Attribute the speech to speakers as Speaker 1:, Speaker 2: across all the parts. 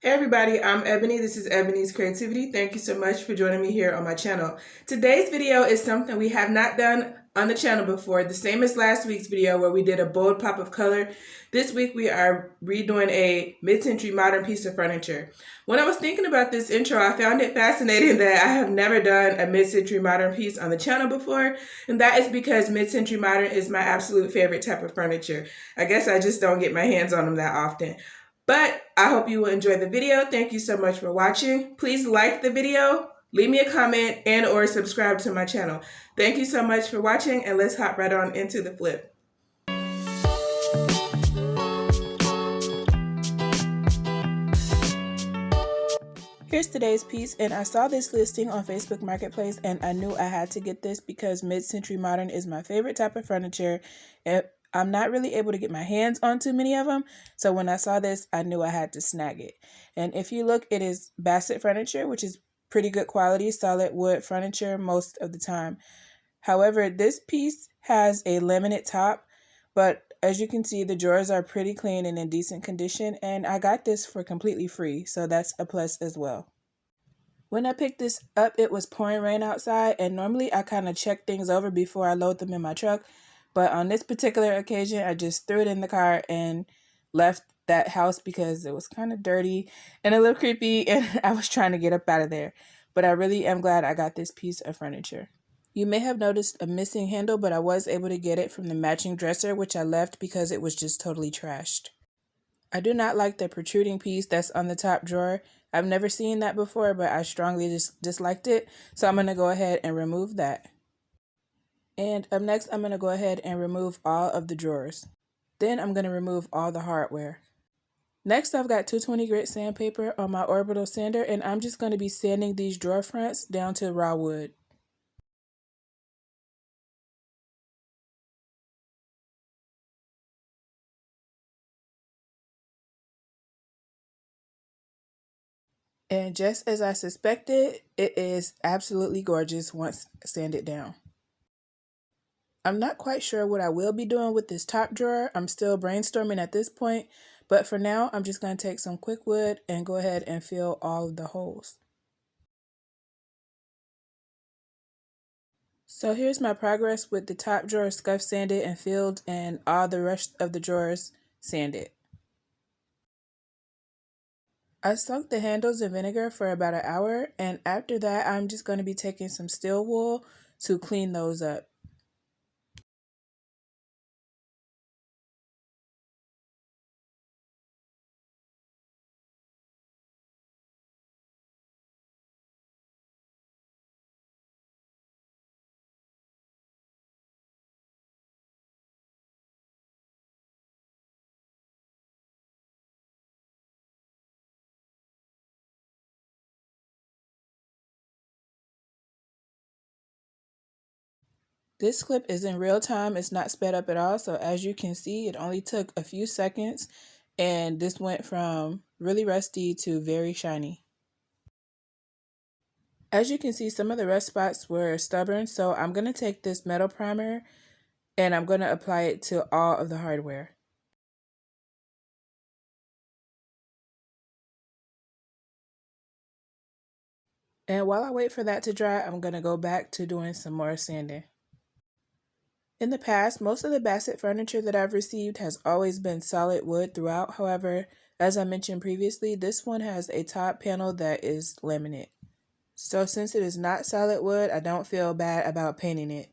Speaker 1: Hey everybody, I'm Ebony. This is Ebonee's Creativity. Thank you so much for joining me here on my channel. Today's video is something we have not done on the channel before, the same as last week's video where we did a bold pop of color. This week we are redoing a mid-century modern piece of furniture. When I was thinking about this intro, I found it fascinating that I have never done a mid-century modern piece on the channel before, and that is because mid-century modern is my absolute favorite type of furniture. I guess I just don't get my hands on them that often. But I hope you will enjoy the video. Thank you so much for watching. Please like the video, leave me a comment, and or subscribe to my channel. Thank you so much for watching, and let's hop right on into the flip. Here's today's piece, and I saw this listing on Facebook Marketplace, and I knew I had to get this because mid-century modern is my favorite type of furniture. I'm not really able to get my hands on too many of them, so when I saw this, I knew I had to snag it. And if you look, it is Bassett furniture, which is pretty good quality, solid wood furniture most of the time. However, this piece has a laminate top, but as you can see, the drawers are pretty clean and in decent condition, and I got this for completely free, so that's a plus as well. When I picked this up, it was pouring rain outside, and normally I kind of check things over before I load them in my truck, but on this particular occasion, I just threw it in the car and left that house because it was kind of dirty and a little creepy, and I was trying to get up out of there. But I really am glad I got this piece of furniture. You may have noticed a missing handle, but I was able to get it from the matching dresser, which I left because it was just totally trashed. I do not like the protruding piece that's on the top drawer. I've never seen that before, but I strongly disliked it, so I'm going to go ahead and remove that. And up next, I'm going to go ahead and remove all of the drawers. Then I'm going to remove all the hardware. Next, I've got 220 grit sandpaper on my orbital sander, and I'm just going to be sanding these drawer fronts down to raw wood. And just as I suspected, it is absolutely gorgeous once sanded down. I'm not quite sure what I will be doing with this top drawer. I'm still brainstorming at this point, but for now, I'm just going to take some quick wood and go ahead and fill all of the holes. So here's my progress with the top drawer scuff sanded and filled and all the rest of the drawers sanded. I soaked the handles in vinegar for about an hour, and after that, I'm just going to be taking some steel wool to clean those up. This clip is in real time, it's not sped up at all, so as you can see, it only took a few seconds, and this went from really rusty to very shiny. As you can see, some of the rust spots were stubborn, so I'm going to take this metal primer and I'm going to apply it to all of the hardware. And while I wait for that to dry, I'm going to go back to doing some more sanding. In the past, most of the Bassett furniture that I've received has always been solid wood throughout. However, as I mentioned previously, this one has a top panel that is laminate. So since it is not solid wood, I don't feel bad about painting it.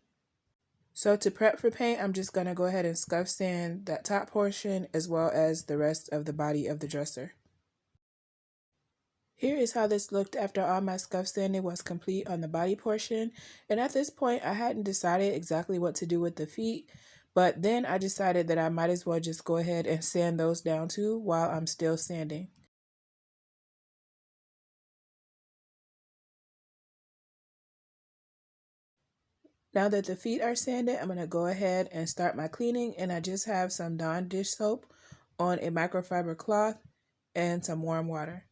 Speaker 1: So to prep for paint, I'm just going to go ahead and scuff sand that top portion as well as the rest of the body of the dresser. Here is how this looked after all my scuff sanding was complete on the body portion. And at this point, I hadn't decided exactly what to do with the feet, but then I decided that I might as well just go ahead and sand those down too while I'm still sanding. Now that the feet are sanded, I'm going to go ahead and start my cleaning, and I just have some Dawn dish soap on a microfiber cloth and some warm water.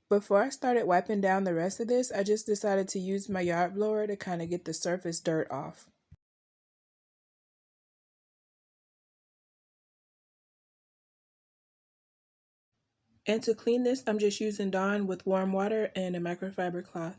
Speaker 1: Before I started wiping down the rest of this, I just decided to use my yard blower to kind of get the surface dirt off. And to clean this, I'm just using Dawn with warm water and a microfiber cloth.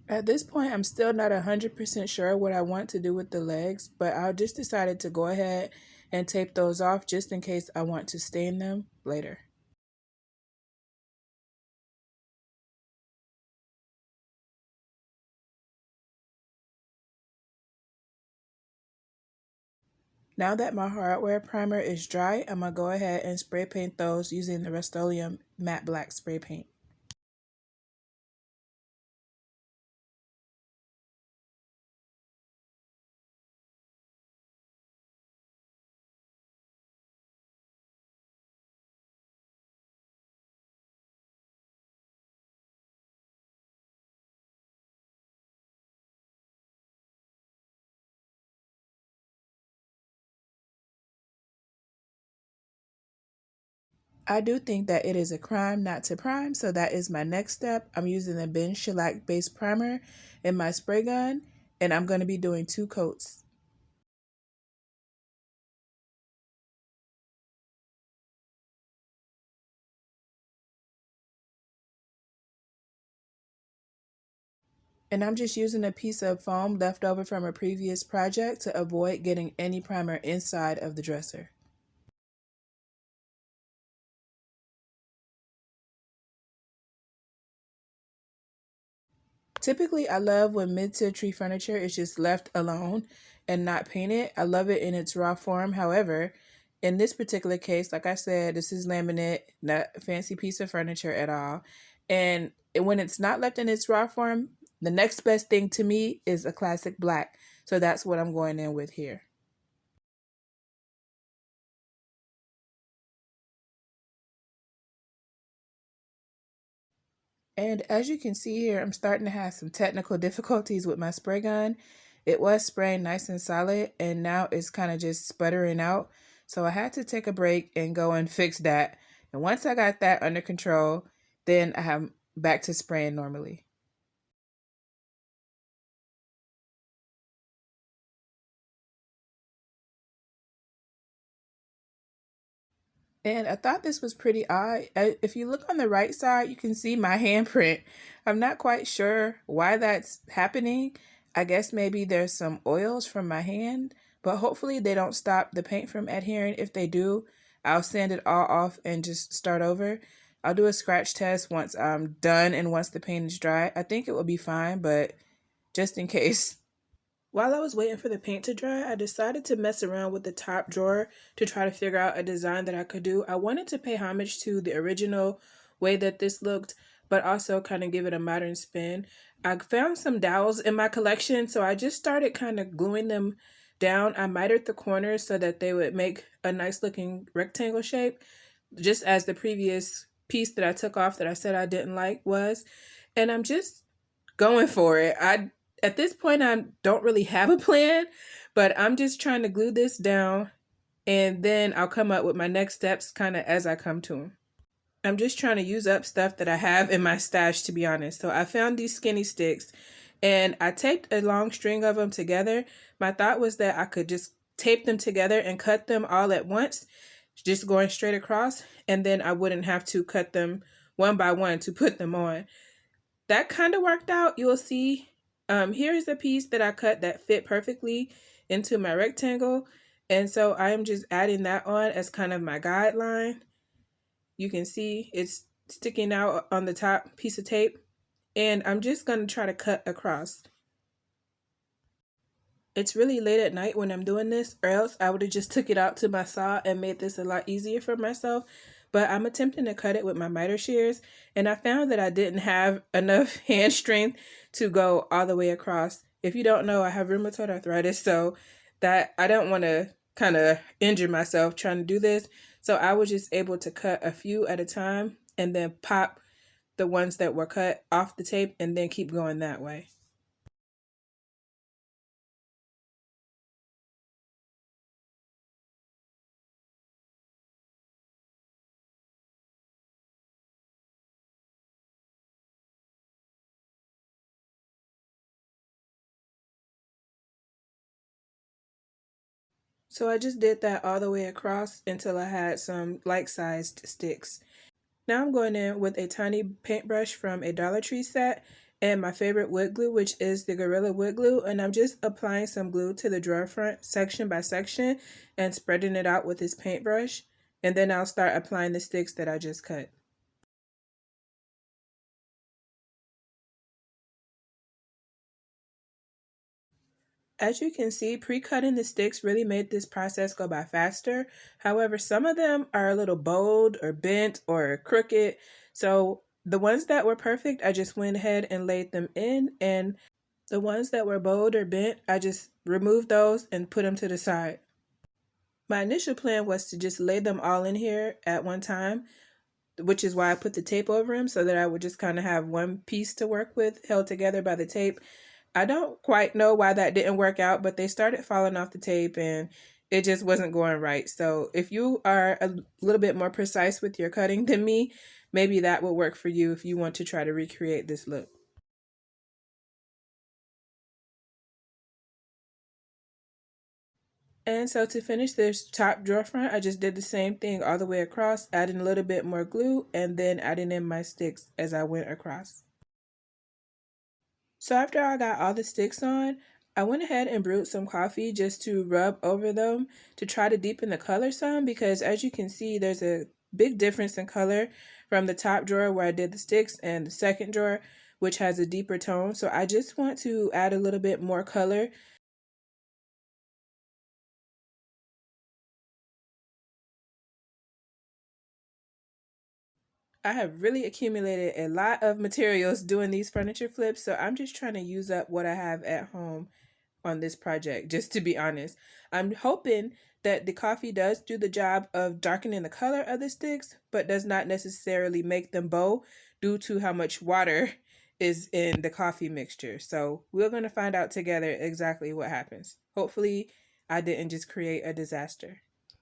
Speaker 1: At this point, I'm still not 100% sure what I want to do with the legs, but I just decided to go ahead and tape those off just in case I want to stain them later. Now that my hardware primer is dry, I'm going to go ahead and spray paint those using the Rust-Oleum Matte Black spray paint. I do think that it is a crime not to prime, so that is my next step. I'm using the Ben Shellac base primer in my spray gun, and I'm going to be doing 2 coats. And I'm just using a piece of foam left over from a previous project to avoid getting any primer inside of the dresser. Typically, I love when mid-century furniture is just left alone and not painted. I love it in its raw form. However, in this particular case, like I said, this is laminate, not a fancy piece of furniture at all. And when it's not left in its raw form, the next best thing to me is a classic black. So that's what I'm going in with here. And as you can see here, I'm starting to have some technical difficulties with my spray gun. It was spraying nice and solid, and now it's kind of just sputtering out. So I had to take a break and go and fix that. And once I got that under control, then I have back to spraying normally. And I thought this was pretty odd. If you look on the right side, you can see my handprint. I'm not quite sure why that's happening. I guess maybe there's some oils from my hand, but hopefully they don't stop the paint from adhering. If they do, I'll sand it all off and just start over. I'll do a scratch test once I'm done and once the paint is dry. I think it will be fine, but just in case. While I was waiting for the paint to dry, I decided to mess around with the top drawer to try to figure out a design that I could do. I wanted to pay homage to the original way that this looked, but also kind of give it a modern spin. I found some dowels in my collection, so I just started kind of gluing them down. I mitered the corners so that they would make a nice looking rectangle shape, just as the previous piece that I took off that I said I didn't like was. And I'm just going for it. At this point I don't really have a plan, but I'm just trying to glue this down and then I'll come up with my next steps kind of as I come to them. I'm just trying to use up stuff that I have in my stash, to be honest. So I found these skinny sticks and I taped a long string of them together. My thought was that I could just tape them together and cut them all at once, just going straight across, and then I wouldn't have to cut them one by one to put them on. That kind of worked out. You'll see. Here's a piece that I cut that fit perfectly into my rectangle. And so I am just adding that on as kind of my guideline. You can see it's sticking out on the top piece of tape. And I'm just going to try to cut across. It's really late at night when I'm doing this, or else I would have just took it out to my saw and made this a lot easier for myself. But I'm attempting to cut it with my miter shears, and I found that I didn't have enough hand strength to go all the way across. If you don't know, I have rheumatoid arthritis, so that I don't want to kind of injure myself trying to do this. So I was just able to cut a few at a time and then pop the ones that were cut off the tape and then keep going that way. So I just did that all the way across until I had some like-sized sticks. Now I'm going in with a tiny paintbrush from a Dollar Tree set and my favorite wood glue, which is the Gorilla Wood Glue, and I'm just applying some glue to the drawer front section by section and spreading it out with this paintbrush, and then I'll start applying the sticks that I just cut. As you can see, pre-cutting the sticks really made this process go by faster. However, some of them are a little bowed or bent or crooked. So the ones that were perfect, I just went ahead and laid them in, and the ones that were bowed or bent, I just removed those and put them to the side. My initial plan was to just lay them all in here at one time, which is why I put the tape over them so that I would just kind of have one piece to work with held together by the tape. I don't quite know why that didn't work out, but they started falling off the tape and it just wasn't going right. So if you are a little bit more precise with your cutting than me, maybe that will work for you if you want to try to recreate this look. And so to finish this top drawer front, I just did the same thing all the way across, adding a little bit more glue and then adding in my sticks as I went across. So after I got all the sticks on, I went ahead and brewed some coffee just to rub over them to try to deepen the color some, because as you can see, there's a big difference in color from the top drawer where I did the sticks and the second drawer, which has a deeper tone. So I just want to add a little bit more color. I have really accumulated a lot of materials doing these furniture flips, so I'm just trying to use up what I have at home on this project, just to be honest. I'm hoping that the coffee does do the job of darkening the color of the sticks, but does not necessarily make them bow due to how much water is in the coffee mixture. So we're going to find out together exactly what happens. Hopefully, I didn't just create a disaster.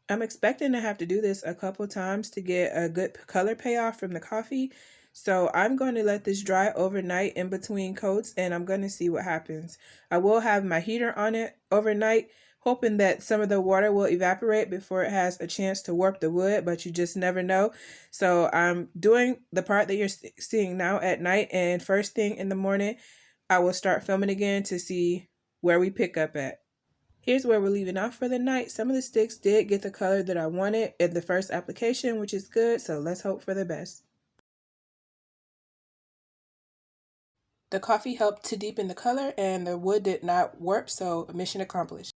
Speaker 1: I'm expecting to have to do this a couple times to get a good color payoff from the coffee. So I'm going to let this dry overnight in between coats and I'm going to see what happens. I will have my heater on it overnight, hoping that some of the water will evaporate before it has a chance to warp the wood, but you just never know. So I'm doing the part that you're seeing now at night, and first thing in the morning, I will start filming again to see where we pick up at. Here's where we're leaving off for the night. Some of the sticks did get the color that I wanted in the first application, which is good, so let's hope for the best. The coffee helped to deepen the color and the wood did not warp, so mission accomplished.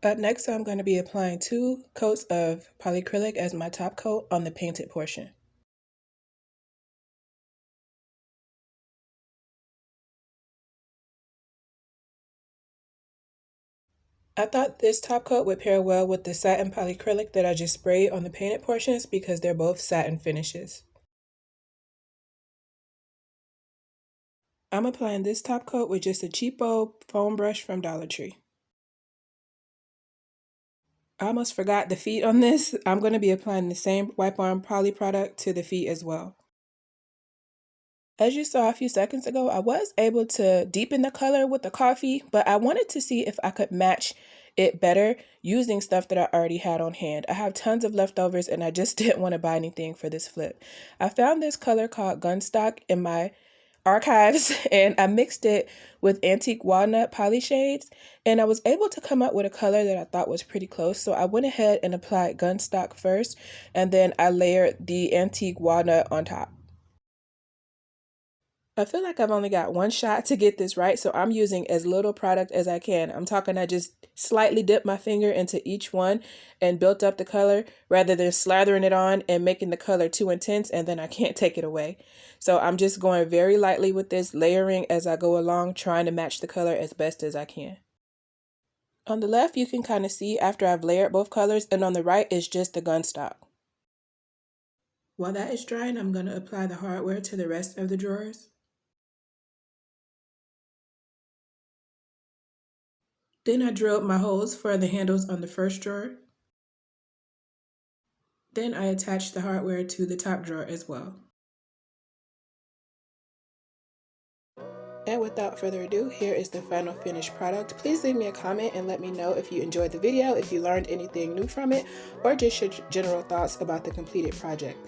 Speaker 1: Up next, I'm going to be applying 2 coats of polyacrylic as my top coat on the painted portion. I thought this top coat would pair well with the satin polyacrylic that I just sprayed on the painted portions because they're both satin finishes. I'm applying this top coat with just a cheapo foam brush from Dollar Tree. I almost forgot the feet on this. I'm going to be applying the same wipe on poly product to the feet as well. As you saw a few seconds ago, I was able to deepen the color with the coffee, but I wanted to see if I could match it better using stuff that I already had on hand. I have tons of leftovers and I just didn't want to buy anything for this flip. I found this color called Gunstock in my archives and I mixed it with antique walnut poly shades and I was able to come up with a color that I thought was pretty close. So I went ahead and applied Gunstock first and then I layered the antique walnut on top. I feel like I've only got one shot to get this right, so I'm using as little product as I can. I'm talking I just slightly dipped my finger into each one and built up the color rather than slathering it on and making the color too intense and then I can't take it away. So I'm just going very lightly with this, layering as I go along, trying to match the color as best as I can. On the left, you can kind of see after I've layered both colors, and on the right is just the Gunstock. While that is drying, I'm going to apply the hardware to the rest of the drawers. Then I drilled my holes for the handles on the first drawer. Then I attached the hardware to the top drawer as well. And without further ado, here is the final finished product. Please leave me a comment and let me know if you enjoyed the video, if you learned anything new from it, or just your general thoughts about the completed project.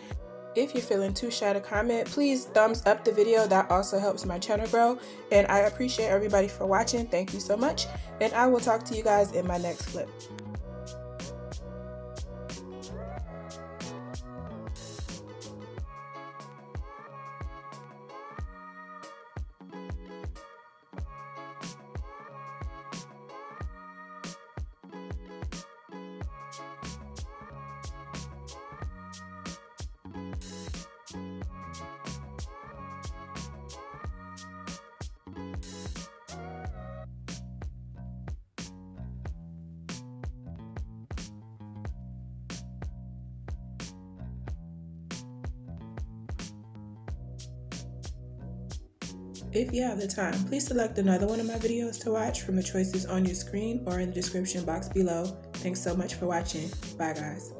Speaker 1: If you're feeling too shy to comment, please thumbs up the video. That also helps my channel grow. And I appreciate everybody for watching. Thank you so much. And I will talk to you guys in my next clip. If you have the time, please select another one of my videos to watch from the choices on your screen or in the description box below. Thanks so much for watching. Bye guys.